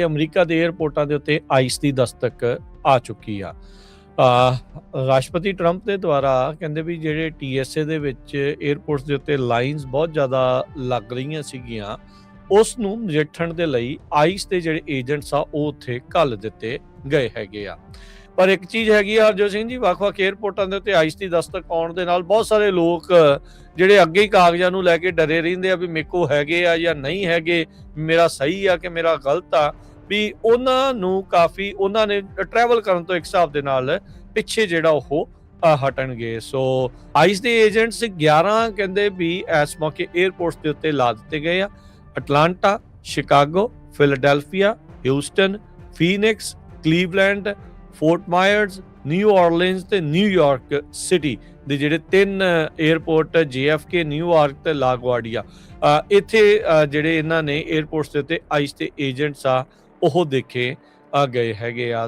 America ਦੇ ਏਅਰਪੋਰਟਾਂ ਦੇ ਉੱਤੇ ਆਈਸ ਦੀ ਦਸਤਕ ਆ ਚੁੱਕੀ ਆ। ਰਾਸ਼ਟਰਪਤੀ ਟਰੰਪ ਦੇ ਦੁਆਰਾ ਕਹਿੰਦੇ ਵੀ ਜਿਹੜੇ TSA ਦੇ ਵਿੱਚ ਏਅਰਪੋਰਟਸ ਦੇ ਉੱਤੇ ਲਾਈਨਸ ਬਹੁਤ ਜ਼ਿਆਦਾ ਲੱਗ ਰਹੀਆਂ ਸੀਗੀਆਂ, ਉਸ ਨੂੰ ਨਜਿੱਠਣ ਦੇ ਲਈ ਆਈਸ ਦੇ ਜਿਹੜੇ ਏਜੰਟਸ ਆ ਉਹ ਉੱਥੇ ਘੱਲ ਦਿੱਤੇ ਗਏ ਹੈਗੇ ਆ। ਪਰ ਇੱਕ ਚੀਜ਼ ਹੈਗੀ ਆ ਹਰਜੋਤ ਸਿੰਘ ਜੀ, ਵੱਖ-ਵੱਖ ਏਅਰਪੋਰਟਾਂ ਦੇ ਉੱਤੇ ਆਈਸ ਦੀ ਦਸਤਕ ਆਉਣ ਦੇ ਨਾਲ ਬਹੁਤ ਸਾਰੇ ਲੋਕ ਜਿਹੜੇ ਅੱਗੇ ਹੀ ਕਾਗਜ਼ਾਂ ਨੂੰ ਲੈ ਕੇ ਡਰੇ ਰਹਿੰਦੇ ਆ ਵੀ ਮੇਰੇ ਕੋਲ ਹੈਗੇ ਆ ਜਾਂ ਨਹੀਂ ਹੈਗੇ, ਮੇਰਾ ਸਹੀ ਆ ਕਿ ਮੇਰਾ ਗਲਤ ਆ, ਵੀ ਉਹਨਾਂ ਨੂੰ ਕਾਫੀ ਉਹਨਾਂ ਨੇ ਟਰੈਵਲ ਕਰਨ ਤੋਂ ਇੱਕ ਹਿਸਾਬ ਦੇ ਨਾਲ ਪਿੱਛੇ ਜਿਹੜਾ ਉਹ ਹਟਣਗੇ। ਸੋ ਆਈਸ ਦੇ ਏਜੰਟਸ 11 ਕਹਿੰਦੇ ਵੀ ਇਸ ਮੌਕੇ ਏਅਰਪੋਰਟਸ ਦੇ ਉੱਤੇ ਲਾ ਦਿੱਤੇ ਗਏ ਆ। Atlanta, Chicago, Philadelphia, Houston, Phoenix, Cleveland, Fort Myers, New Orleans ਤੇ ਨਿਊਯਾਰਕ ਸਿਟੀ ਦੇ ਜਿਹੜੇ 3 ਏਅਰਪੋਰਟ JFK, ਨਿਊਯਾਰਕ ਤੇ ਲਾਗਵਾਰਡੀਆ, ਇੱਥੇ ਜਿਹੜੇ ਇਹਨਾਂ ਨੇ ਏਅਰਪੋਰਟਸ ਦੇ ਉੱਤੇ ਆਈਸ ਦੇ ਏਜੰਟਸ ਆ ਉਹ ਦੇਖੇ ਗਏ ਹੈਗੇ ਆ।